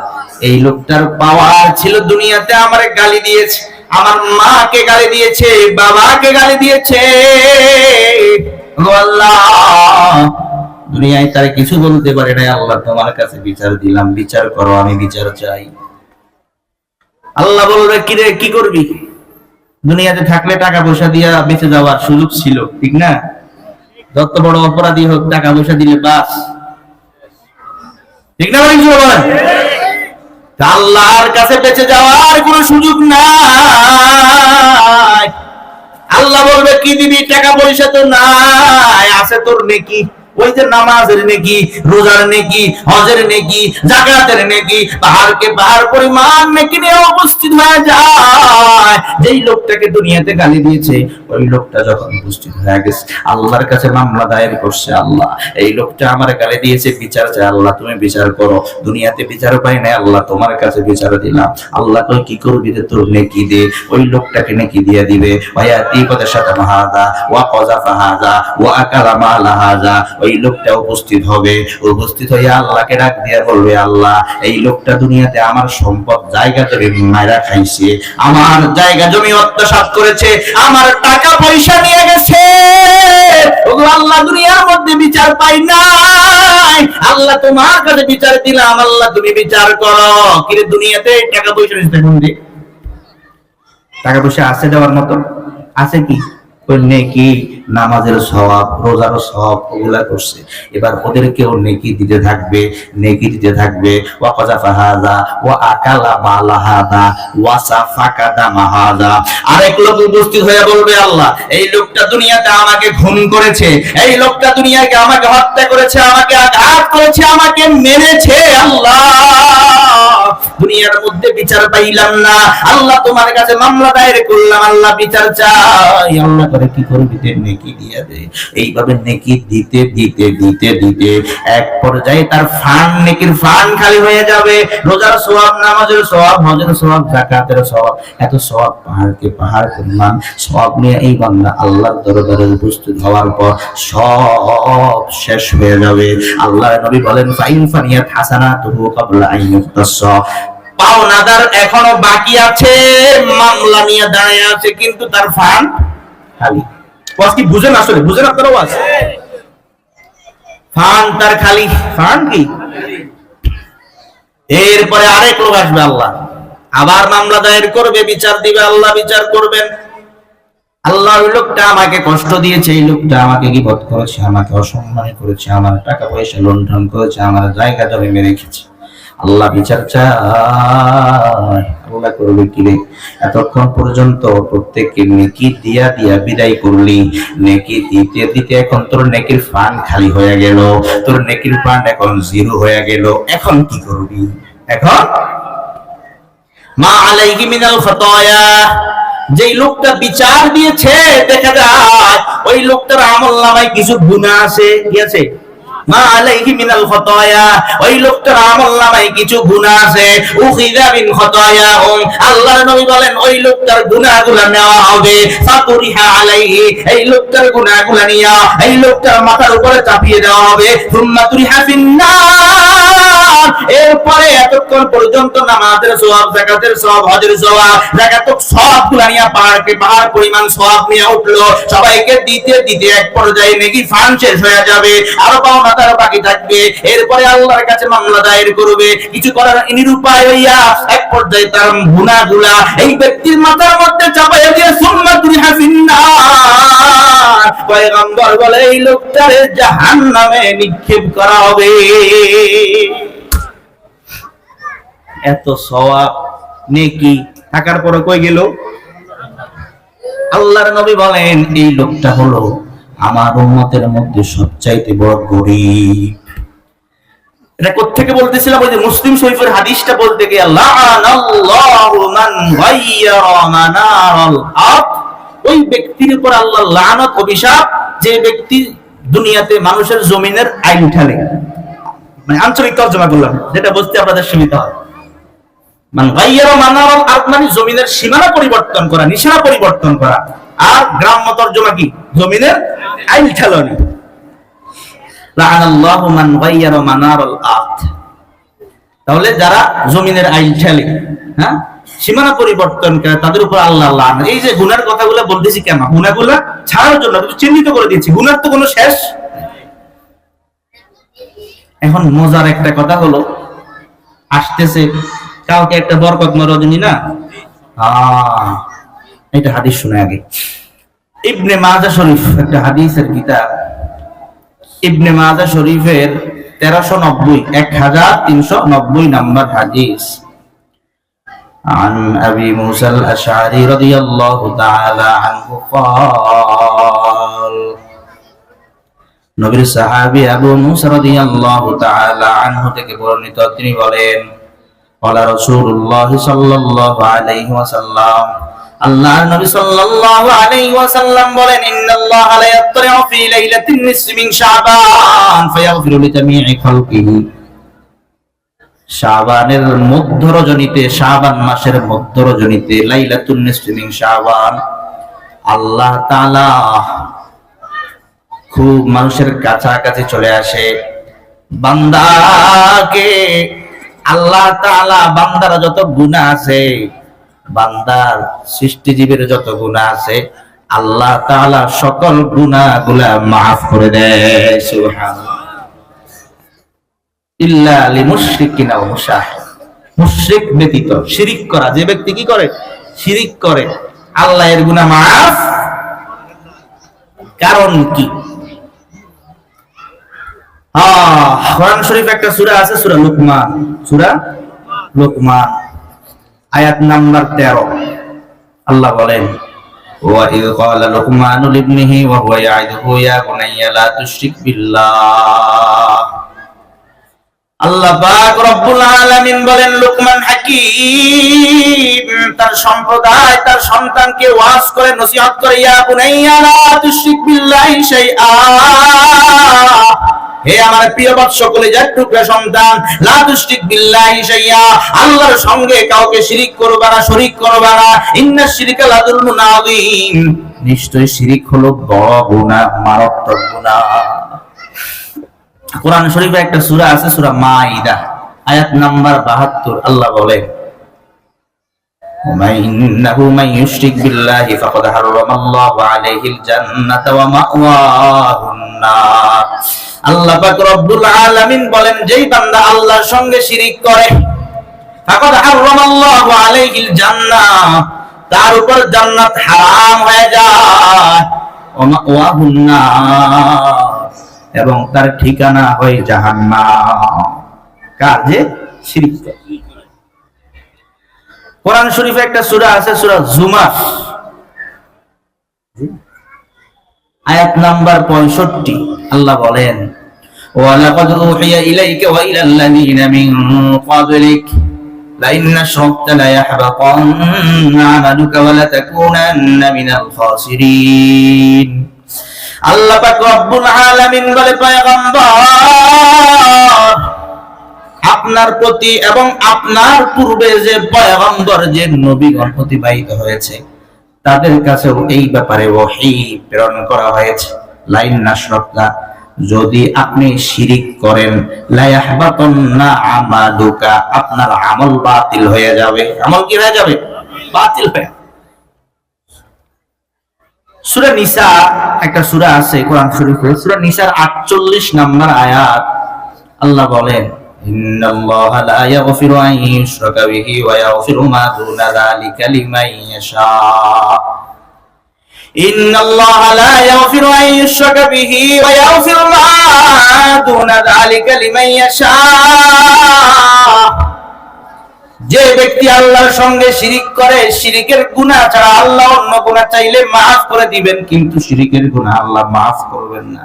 এই লোকটার পাওয়ার ছিল দুনিয়াতে আমারে গালি দিয়েছে, আমার মাকে গালি দিয়েছে, বাবাকে গালি দিয়েছে। ও আল্লাহ, দুনিয়ায় তার কিছু বলতে পারে না, আল্লাহ তোমার কাছে বিচার দিলাম, বিচার করো, আমি বিচার চাই। আল্লাহ বলবে, কি রে, কি করবি? দুনিয়াতে থাকলে টাকা পয়সা দিয়া বেঁচে যাওয়ার সুযোগ ছিল, ঠিক না? যত বড় অপরাধী হোক, টাকা পয়সা দিলে বাস, ঠিক না? আল্লাহর কাছে বেঁচে যাওয়ার কোন সুযোগ নাই। আল্লাহ বলবে, কি দিবি? টাকা পয়সা তো নাই, আছে তোর নেকি। ওই যে নামাজের নেকি, রোজার নেকি, হজের নেকি, যাকাতের নেকি, পাহাড়কে পাহাড় পরিমাণ নেকি নিয়ে উপস্থিত হয়ে যায়। যেই লোকটাকে দুনিয়াতে গালি দিয়েছে, ওই লোকটা যখন উপস্থিত হয়ে গেছে, আল্লাহর কাছে মামলা দায়ের করছে, আল্লাহ এই লোকটা আমার গালি দিয়েছে, বিচার চাই, আল্লাহ তুমি বিচার করো। দুনিয়াতে বিচার পাই নাই, আল্লাহ তোমার কাছে বিচার দিলাম। আল্লাহ কই, কি করবি রে? তোর নেকি দে। ওই লোকটাকে নেকি দিয়ে দিবে। ওয়ায়াতি কদাশাতা মাহাদা ওয়া কযাফা হাদা ওয়া আকালা মালা হাদা। ওই লোকটা উপস্থিত হবে, উপস্থিত হয়ে আল্লাহকে ডাক দিয়ে বলবে, আল্লাহ এই লোকটা দুনিয়াতে আমার সম্পদ জায়গা জমি মাইরা খাইছে, আমার জায়গা জমি আত্মসাৎ করেছে, আমার টাকা পয়সা নিয়ে গেছে। ওগো আল্লাহ, দুনিয়ার মধ্যে বিচার পাই নাই, আল্লাহ তোমার কাছে বিচার দিলাম, আল্লাহ তুমি বিচার করো। কিরে, দুনিয়াতে টাকা পয়সা নিতে কোনদিন? টাকা পয়সা আছে দেওয়ার মতো? আছে কি? নেকি, নামাজের সওয়াব, রোজার সওয়াব, ওগুলা করছে। এবার ওদেরকেও নেকি দিতে থাকবে, নেকি দিতে থাকবে। ওয়া কযাফা হাযা ওয়া আকালা মালা হাযা ওয়া সাফাকা দামা হাযা। আরেক লোক উপস্থিত হয়ে বলবে, আল্লাহ এই লোকটা দুনিয়াতে আমাকে খুন করেছে, এই লোকটা দুনিয়াতে আমাকে হত্যা করেছে, আমাকে আঘাত করেছে, আমাকে মেরেছে। আল্লাহ দুনিয়ার মধ্যে বিচার পাইলাম না, আল্লাহ তোমার কাছে মামলা দায়ের করলাম, আল্লাহ বিচার চাই। আল্লাহ করে কি করবি? নেকি দিয়ে দে। এইভাবে নেকি দিতে দিতে দিতে দিতে এক পর্যায়ে তার ফান্ড, নেকির ফান্ড খালি হয়ে যাবে। রোজার সওয়াব, নামাজের সওয়াব, হজের সওয়াব, যাকাতের সওয়াব, এত সওয়াব পাহাড়কে পাহাড় পরিমাণ সওয়াব নিয়ে এই বান্দা আল্লাহর দরবারে উপস্থিত হওয়ার পর সব শেষ হয়ে যাবে। আল্লাহর নবী বলেন, ফাইন ফানিয়াত হাসানাতুহু ক্বাবলা আন ইউতাসা। পাওনাদার এখনো বাকি আছে, মামলা নিয়ে দাঁড়িয়ে আছে, কিন্তু তার ফান্ড খালি। ওয়াজ কি বুঝেন? আসলে বুঝেন আপনারা ওয়াজ? ফান্ড তার খালি, ফান্ড কি? এরপরে আরেক লোক আসবে, আল্লাহ আবার মামলা দায়ের করবে, বিচার দিবে, আল্লাহ বিচার করবেন। আল্লাহ ওই লোকটা আমাকে কষ্ট দিয়েছে, এই লোকটা আমাকে গীবত করেছে, আমাকে অসম্মান করেছে, আমার টাকা পয়সা লুণ্ঠন করেছে, আমার জায়গা জমি মেরে রেখেছে। আল্লাহ বিচার চায়। আল্লাহ করবে কি রে? এতক্ষণ পর্যন্ত প্রত্যেককে নেকি দিয়া দিয়া বিদায় করলি, নেকি দিতে দিতে এখন তোর নেকির ফান্ড খালি হয়ে গেল, তোর নেকির ফান্ড এখন জিরো হয়ে গেল। এখন কি করবি? এখন মা আলাইহি মিনাল খাতায়া, যেই লোকটা বিচার দিয়েছে, দেখা যায় ওই লোকটার আমলনামায় কিছু গুনাহ আছে। কি আছে? মা আলাইহি মিনাল খাতায়া, ওই লোকটার আমলনামায় কিছু গুনাহ আছে। উখিযা মিন খাতায়াহুম, আল্লাহর নবী বলেন ওই লোকটার গুনাহগুলো নেওয়া হবে। ফাতুরিহা আলাইহি, এই লোকটার গুনাহগুলো নিয়া এই লোকটার মাথার উপরে চাপিয়ে দেওয়া হবে। সুম্মা তুরিহা ফিন্নার, এরপরে এতক্ষণ পর্যন্ত নামাজের সওয়াব, যাকাতের সওয়াব, হজের সওয়াব, যাকাতের সওয়াবগুলো নিয়া পাহাড়কে পাহাড় পরিমাণ সওয়াব নিয়ে উঠলো, সবাইকে দিতে দিতে এক পর্যায়ে নেকি ফান্ড শেষ হয়ে যাবে, আরো পাওনা তার বাকি থাকবে। এরপরে আল্লাহর কাছে মামলা দায়ের করবে, কিছু করার নিরুপায় হইয়া এক পর্যায়ে তার গুনাহগুলা এই ব্যক্তির মাথার মধ্যে চাপাইয়া দিয়ে সুম্মা তুরিহা ফিন্নার, পয়গম্বর বলে এই লোকটারে জাহান্নামে নিক্ষেপ করা হবে। এত সওয়াব নেকি থাকার পরে কই গেল? আল্লাহর নবী বলেন এই লোকটা হলো আমার উম্মতের মধ্যে সবচাইতে বড় গরীব। এটা কোত্থেকে বলতেছিলাম? ওই যে মুসলিম শরীফের হাদিসটা বলতে গিয়ে লাআনাল্লাহু মান গায়্যারা মানারাল আরদ, ওই ব্যক্তির উপর আল্লাহ লানত অভিশাপ যে ব্যক্তি দুনিয়াতে মানুষের জমিনের আইন ঠেলে। মানে আঞ্চলিক তরজমা করলাম, যেটা বুঝতে আপনাদের সুবিধা হয়। মান গায়্যারা মানারাল আরদ মানে জমিনের সীমানা পরিবর্তন করা, নিশানা পরিবর্তন করা। আর গ্রাম্য তরজমা কি? জমিনের আইন ঠেলানো। লাআনাল্লাহু মান গায়্যারা মানারাল আরদ, তাহলে যারা জমিনের আইন ঠেলে, হ্যাঁ, সীমানা পরিবর্তন করে, তাদের উপর আল্লাহ লানত। এই যে গুনার কথাগুলো বলতেছি কেন? গুনাহগুলো ছাড়ার জন্য, চিহ্নিত করে দিয়েছি। গুনার তো কোনো শেষ। এখন মজার একটা কথা হলো, আসতেছে কাউকে একটা বরকতময় রজনী না, এটা হাদিস শুনে আগে। ইবনে মাজাহ শরীফ একটা হাদিসের কিতাব, ইবনে মাজাহ শরীফের 1390 নম্বর হাদিস। عن أبي موسى الأشعري رضي الله تعالى عنه قال, নবীর সাহাবী আবু মুসা রাদিয়াল্লাহু তাআলা আনহু থেকে বর্ণিত, তিনি বলেন ক্বালা রাসূলুল্লাহ সাল্লাল্লাহু আলাইহি ওয়াসাল্লাম, আল্লাহর নবী সাল্লাল্লাহু আলাইহি ওয়াসাল্লাম বলেন, ইন্নাল্লাহা লা ইয়াত্তালি'ু ফি লাইলাতিন নিসফি মিন শাবান ফায়াগফিরু লিজামি'i খালকিহি, শাবানের মধ্য রজনীতে, শাবান মাসের মধ্য রজনীতে, লাইলাতুন নিসফি মিন শাবান, আল্লাহ তাআলা খুব মানুষের কাছাকাছি চলে আসে। বান্দাকে আল্লাহ তাআলা, বান্দার যত গুনাহ আছে, বান্দার সৃষ্টিজীবের যত গুনাহ আছে, আল্লাহ তাআলা সকল গুনাহগুলা মাফ করে দেয়। সুবহানাল্লাহ। ইল্লা লিমুশরিকিন ওয়া মুশাহিদ, মুশরিক ব্যতীত, শিরিক করা যে ব্যক্তি কি করে? শিরিক করে, আল্লাহ এর গুনাহ মাফ। কারণ কি? কোরআন শরীফ একটা সূরা আছে, সূরা লুকমান, সূরা লুকমান আয়াত নাম্বার 13। আল্লাহ বলেন, ওয়া ইয ক্বালা লুকমানু লিবনিহি ওয়া হুয়া ইয়াইদুহু ইয়া বুনাইয়া লা তুশরিক বিল্লাহ। আল্লাহ পাক রব্বুল আলামিন বলেন, লুকমান হাকীম তার সম্প্রদায়, তার সন্তানকে ওয়াজ করে, নসিহত করে, ইয়া বুনাইয়া লা তুশরিক বিল্লাহি শাইআ, হে আমার প্রিয় বৎস কলিজার টুকরা সন্তান, লা তুশরিক বিল্লাহি শাইআ, আল্লাহর সঙ্গে কাউকে শিরিক করবা না, শরীক করবা না। ইন্নাশ শিরকা লাযুলমুন আযীম, নিশ্চয় শিরিক হলো বড় গুনাহ, মারাত্মক গুনাহ। কোরআন শরীফে একটা সূরা আছে, সূরা মাইদা আয়াত নাম্বার 72। আল্লাহ বলেন, ইন্নাহু মান ইউশরিক বিল্লাহি ফাকাদ হারামাল্লাহু আলাইহিল জান্নাতা ওয়া মাওয়াহুন নার। আল্লাহ পাক রব্বুল আলামিন বলেন, যেই বান্দা আল্লাহর সঙ্গে শিরিক করে, ফাকাদ হারামাল্লাহু আলাইহিল জান্নাহ, তার উপর জান্নাত হারাম হয়ে যায়, ওয়া মাওয়াহুন নার, এবং তার ঠিকানা হয় জাহান্নাম। কাজে শিরক। কোরআন শরীফে একটা সূরা আছে, সূরা জুমার আয়াত নাম্বার 65। আল্লাহ বলেন, ওয়া লাকাদ উহিয়া ইলাইকা ওয়া ইলাল্লাযীনা মিন ক্বাবলিক লাইন আশরাকতা লা ইয়াহবাতান্না আমালুকা ওয়া লাতাকুনান্না মিনাল খাসিরিন। আল্লাহ পাক রব্বুল আলামিন বলে, পয়গম্বর, আপনার প্রতি এবং আপনার পূর্বে যে পয়গম্বর, যে নবীগণ অতিবাহিত হয়েছে, তাদের কাছেও এই ব্যাপারে ওহী প্রেরণ করা হয়েছে। লাইন আশরাকতা, যদি আপনি শিরিক করেন, লা ইয়াহবাতান্না আমালুকা, আপনার আমল বাতিল হয়ে যাবে। আমল কি হয়ে যাবে? বাতিল হয়ে। সূরা নিসা একটা সূরা আছে কোরআন শরীফে, সূরা নিসার 48 নম্বর আয়াত। আল্লাহ বলেন, ইন্নাল্লাহা লা ইয়াগফিরু আন ইউশরাকা বিহি ওয়া ইয়াগফিরু মা দুনা যালিকা লিমান ইয়াশা ইন্নাল্লাহা লা ইয়াগফিরু আন ইউশরাকা বিহি ওয়া ইয়াগফিরু মা দুনা যালিকা লিমান ইয়াশা। যে ব্যক্তি আল্লাহর সঙ্গে শিরিক করে, শিরিকের গুনাহ ছাড়া আল্লাহ অন্য গুনাহ চাইলে মাফ করে দিবেন, কিন্তু শিরিকের গুনাহ আল্লাহ মাফ করবেন না।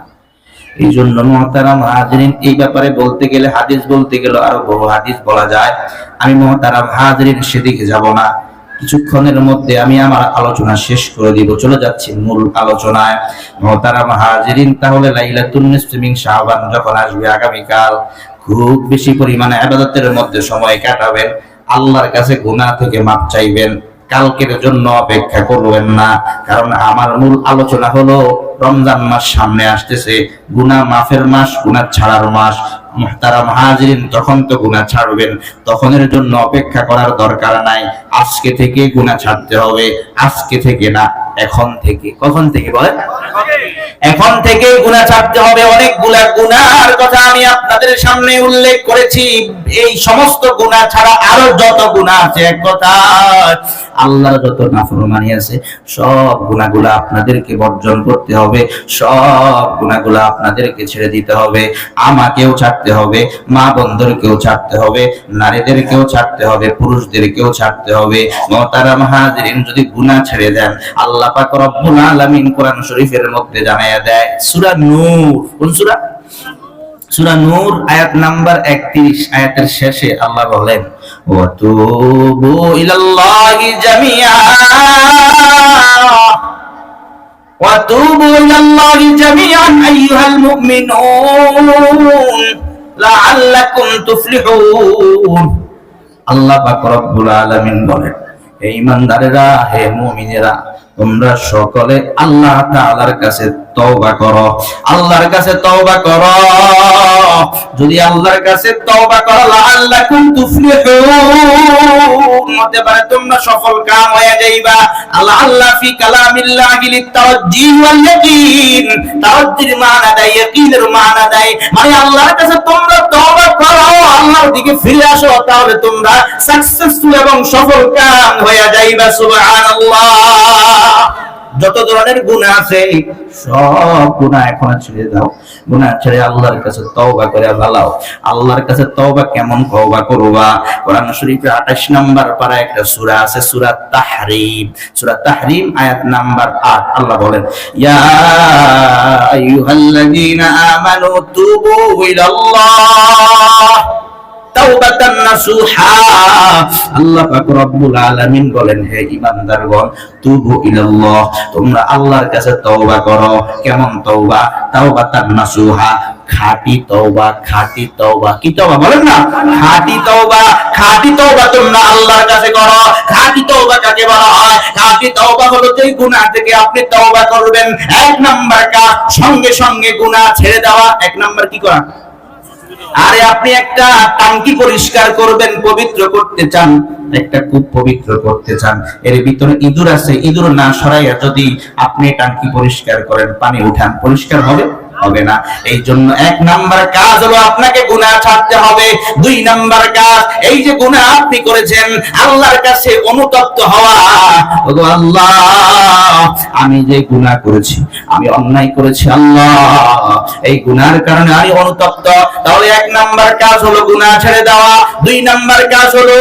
এই জন্য মুহতারাম হাজিরিন, এই ব্যাপারে বলতে গেলে হাদিস বলতে গেলে আরো বহু হাদিস বলা যায়। আমি মুহতারাম হাজিরিন সেদিকে যাব না, কিছুক্ষণের মধ্যে আমি আমার আলোচনা শেষ করে দিব, চলে যাচ্ছি মূল আলোচনায়। মুহতারাম হাজিরিন, তাহলে লাইলাতুন নিসফি মিন শাবান যখন আসবে আগামীকাল, খুব বেশি পরিমাণে ইবাদতের মধ্যে সময় কাটাবেন, আল্লাহর কাছে গুনাহ থেকে মাফ চাইবেন, কালকের জন্য অপেক্ষা করবেন না। কারণ আমার মূল আলোচনা হলো রমজান মাস সামনে আসতেছে, গুনাহ মাফের মাস, গুনাহ ছাড়ার মাস। মুহতারাম হাজিরিন, তখন তো গুনাহ ছাড়বেন, তখনের জন্য অপেক্ষা করার দরকার নাই। আজকে থেকে গুনাহ ছাড়তে হবে, আজকে থেকে না, এখন থেকে। কখন থেকে বলেন? এখন থেকে গুনাহ ছাড়তে হবে। অনেকগুলা গুনাহর কথা আমি আপনাদের সামনে উল্লেখ করেছি। এই সমস্ত গুনাহ ছাড়া আরো যত গুনাহ আছে, এক কথা আল্লাহর যত নাফরমানি আছে, সব গুনাহগুলো আপনাদেরকে বর্জন করতে হবে, সব গুনাহগুলো আপনাদেরকে ছেড়ে দিতে হবে। আমাকেও ছাড়তে হবে, মা বোনদেরকেও ছাড়তে হবে, নারীদেরকেও ছাড়তে হবে, পুরুষদেরকেও ছাড়তে হবে। মুহতারাম হাজিরিন, যদি গুনাহ ছেড়ে দেন, আল্লাহ পাক রব্বুল আলামিন কোরআন শরীফের মধ্যে জানায়া দেয়, সূরা নূর, কোন সূরা? সূরা নূর আয়াত নাম্বার 31, আয়াতের শেষে আল্লাহ বলেন, ওয়া তুবু ইলাল্লাহি জামিআ ওয়া তুবু ইলাল্লাহি জামিআন আইয়ুহাল মুমিনুন লাআল্লাকুম তুফলিহুন। আল্লাহ পাক রব্বুল আলামিন বলেন, হে ঈমানদারেরা, হে মুমিনেরা, তোমরা সকলে আল্লাহ তাআলার কাছে তওবা করো, আল্লাহর কাছে তওবা করো। যদি আল্লাহর কাছে তওবা করো, লাআল্লাকুম তুফলিহুন, হতে পারে তোমরা সফল কাম হয়ে যাইবা। আল্লাহ ফি কালামিল্লাহি লিতাওয়াজ্জি ওয়াল ইয়াকিন, তাওয়াজ্জির মানা দেয়, ইয়াকিনের মানা দেয়, মানে আল্লাহর কাছে তোমরা তওবা করো, আল্লাহর দিকে ফিরে আসো, তাহলে তোমরা সাকসেসফুল এবং সফল কাম হয়ে যাইবা। সুবহানাল্লাহ। যত ধরনের গুনাহ আছে, সব গুনাহ এখন ছেড়ে দাও, গুনাহ ছেড়ে আল্লাহর কাছে তওবা করে ভালাও। আল্লাহর কাছে তওবা কেমন তওবা করবা? কোরআন শরীফে 28 নাম্বার পারা একটা সূরা আছে, সূরা তাহরিম। সূরা তাহরিম আয়াত নাম্বার 8, আল্লাহ বলেন, ইয়া আইয়ুহাল্লাযীনা আমানু তুবু ইলাল্লাহ তাওবাতান নাসুহা। আল্লাহ পাক রব্বুল আলামিন বলেন, হে ঈমানদারগণ, তুবু ইলাল্লাহ, তোমরা আল্লাহর কাছে তওবা করো। কেমন তওবা? তাওবাতান নাসুহা, খাঁটি তওবা। খাঁটি তওবা কি তওবা বলেন না? খাঁটি তওবা। খাঁটি তওবা তোমরা আল্লাহর কাছে করো। খাঁটি তওবা কাকে বলা হয়? খাঁটি তওবা হলো যে গুনাহ থেকে আপনি তওবা করবেন। এক নাম্বার কাজ, সঙ্গে সঙ্গে গুনাহ ছেড়ে দেওয়া। এক নাম্বার কি করা? আরে আপনি একটা টাঙ্কি পরিষ্কার করবেন, পবিত্র করতে চান, একটা কূপ পবিত্র করতে চান, এর ভিতরে ইঁদুর আছে, ইঁদুর না সরাইয়া যদি আপনি টাঙ্কি পরিষ্কার করেন, পানি উঠান, পরিষ্কার হবে? হবে না। এই জন্য এক নাম্বার কাজ হলো আপনাকে গুনাহ ছাড়তে হবে। দুই নাম্বার কাজ, এই যে গুনাহ আপনি করেছেন, আল্লাহর কাছে অনুতপ্ত হওয়া। ওগো আল্লাহ, আমি যে গুনাহ করেছি, আমি অন্যায় করেছি আল্লাহ, এই গুনাহের কারণে আমি অনুতপ্ত। তাহলে এক নাম্বার কাজ হলো গুনাহ ছেড়ে দেওয়া। দুই নাম্বার কাজ হলো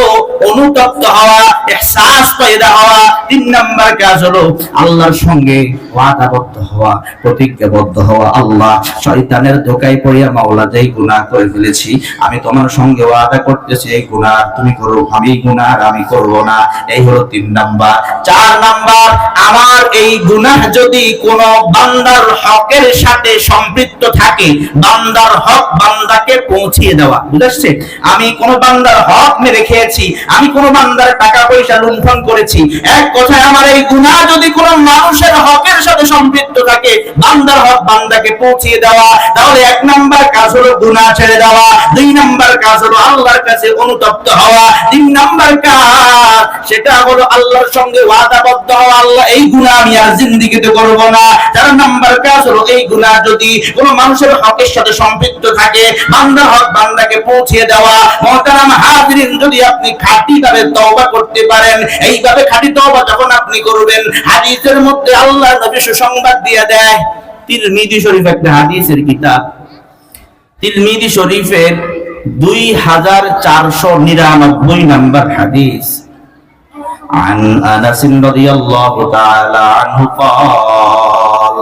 অনুতপ্ত হওয়া, ইহসাস পয়দা হওয়া। তিন নাম্বার কাজ হলো আল্লাহর সঙ্গে ওয়াদাবদ্ধ হওয়া, প্রতিজ্ঞাবদ্ধ হওয়া। আল্লাহ, শয়তানের ধোঁকায় পড়িয়া মাওলা, যেই গুনাহ করে ফেলেছি, আমি তোমার সঙ্গে ওয়াদা করতেছি, এই গুনাহ তুমি করো, আমি গুনাহ আমি করব না। এই হলো তিন নাম্বার। চার নাম্বার, আমার এই গুনাহ যদি কোন বান্দার হকের সাথে সম্পৃক্ত থাকে, বান্দার হক বান্দাকে পৌঁছিয়ে দেওয়া। বুঝাচ্ছে? আমি কোন বান্দার হক মেরে খেয়েছি, আমি কোন বান্দার টাকা পয়সা লুণ্ঠন করেছি, এক কথায় আমার এই গুনাহ যদি কোন মানুষের হকের সাথে সম্পৃক্ত থাকে, বান্দার হক বান্দাকে পৌঁছিয়ে দেওয়া, তাহলে এক নাম্বার কাজ হলো গুনাহ ছেড়ে দেওয়া। দুই নাম্বার কাজ হলো আল্লাহর কাছে অনুতপ্ত হওয়া। তিন নাম্বার কাজ, সেটা হলো আল্লাহর সঙ্গে ওয়াদাবদ্ধ হওয়া, আল্লাহ এই গুনাহ আমি আর জিন্দেগিতে করব না। 4 নাম্বার কাজ হলো এই গুনাহ যদি কোনো মানুষের হকের সাথে সম্পৃক্ত থাকে, বান্দার হক বান্দাকে পৌঁছে দেওয়া। মুহতারাম হাজিরিন, যদি আপনি খাঁটিভাবে তওবা করতে পারেন, এইভাবে খাঁটি তওবা যখন আপনি করবেন, হাদিসের মধ্যে আল্লাহর নবী সুসংবাদ দিয়ে দেয়। তিরমিজি শরীফ একটা হাদিসের কিতাব, তিরমিজি শরীফের 2499 নাম্বার হাদিস। عن أنس رضي الله تعالى عنه قال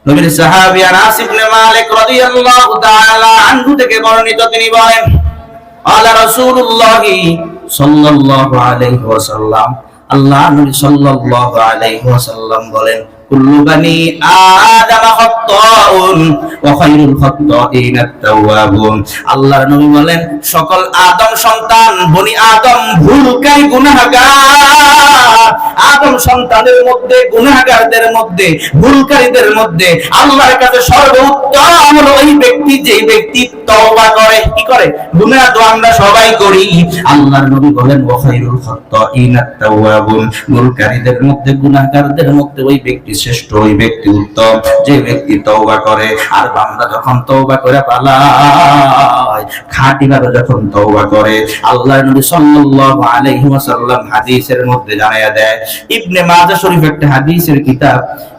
নবীর সাহাবী আনাস ইবনে মালিক রাদিয়াল্লাহু তাআলা আনহু থেকে বর্ণিত, তিনি বলেন আলা রাসূলুল্লাহ সাল্লাল্লাহু আলাইহি ওয়াসাল্লাম, আল্লাহ নবী সাল্লাল্লাহু আলাইহি ওয়াসাল্লাম বলেন কুল্লু বানি আদম খাত্তাউন ওয়া খায়রুল খাত্তাইন আত-তাওয়াবুন। আল্লাহর নবী বলেন সকল আদম সন্তান বনি আদম ভুলকারী গুনাহগার। আদম সন্তানের মধ্যে, গুনাহগারদের মধ্যে, ভুলকারীদের মধ্যে আল্লাহর কাছে সর্বোত্তম হলো ওই ব্যক্তি যে ব্যক্তি তওবা করে। কি করে? গুনাহ তো আমরা সবাই করি। আল্লাহর নবী বলেন ওয়া খায়রুল খাত্তাইন আত-তাওয়াবুন, ভুলকারীদের মধ্যে, গুনাহগারদের মধ্যে ওই ব্যক্তি শ্রেষ্ঠ, ওই ব্যক্তি উত্তম যে ব্যক্তি তওবা করে। আর বান্দা যখন তওবা করে পালায়, খাঁটিভাবে যখন তওবা করে, আল্লাহর নবী সাল্লাল্লাহু আলাইহি ওয়াসাল্লাম হাদিসের মধ্যে জানায়া দেয়। ইবনে মাজাহ শরীফ একটা হাদিসের কিতাব,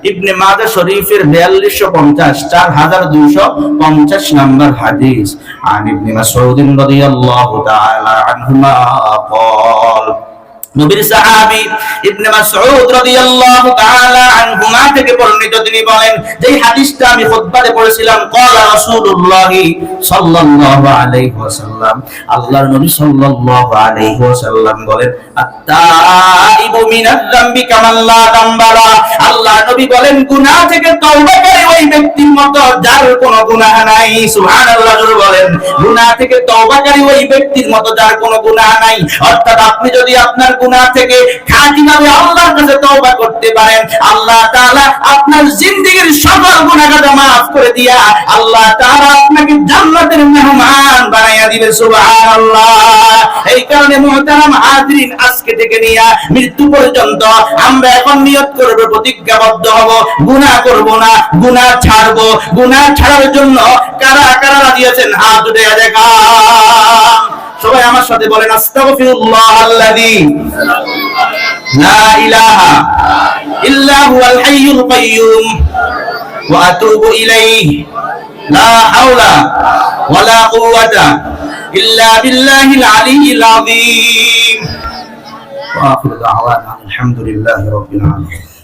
ইবনে মাজাহ শরীফের 4250 4250 নাম্বার হাদিস। আন ইবনে মাসউদ রাদিয়াল্লাহু তাআলা আনহুমা قال নবীর সাহাবী ইবনে মাসউদ রাদিয়াল্লাহু তাআলা আনহুমা থেকে বর্ণিত, তিনি বলেন যে হাদিসটা আমি খুতবাতে পড়েছিলাম, ক্বালা রাসূলুল্লাহ সাল্লাল্লাহু আলাইহি ওয়াসাল্লাম, আল্লাহর নবী সাল্লাল্লাহু আলাইহি ওয়াসাল্লাম বলেন আত-তাইবু মিনাজ যামবি কামান লা যামবালা। আল্লাহর নবী বলেন গুনাহ থেকে তওবাকারী ওই ব্যক্তির মতো যার কোনো গুনাহ নাই। সুবহানাল্লাহ জোরে বলেন, গুনাহ থেকে তওবাকারী ওই ব্যক্তির মতো যার কোনো গুনাহ নাই। অর্থাৎ আপনি যদি আপনার গুনাহ থেকে খাঁটিভাবে আল্লাহর কাছে তওবা করতে পারেন, আল্লাহ তাআলা আপনার জিন্দেগীর সকল গুনাহকে maaf করে দিয়া আল্লাহ তাআলা আপনাকে জান্নাতের মেহমান বানায়া দিবেন। সুবহানাল্লাহ। এই কারণে মুহতারাম হাজিরিন, আজকে থেকে নিয়া মৃত্যু পর্যন্ত আমরা এখন নিয়ত করব, প্রতিজ্ঞাবদ্ধ হব, গুনাহ করব না, গুনাহ ছাড়ব। গুনাহ ছাড়ার জন্য কারা কারা রাজি আছেন হাত উঠিয়ে দেখা। সবাই আমার সাথে বলেন আস্তাগফিরুল্লাহ আল্লাযী লা ইলাহা ইল্লা হুয়াল হাইয়ুল কাইয়্যুম ওয়া আতুবু ইলাইহি লা হাওলা ওয়ালা কুওয়াতা ইল্লা বিল্লাহিল আলিয়্যিল আযীম। ওয়া আখিরু দাওয়ানা আলহামদুলিল্লাহি রাব্বিল আলামিন।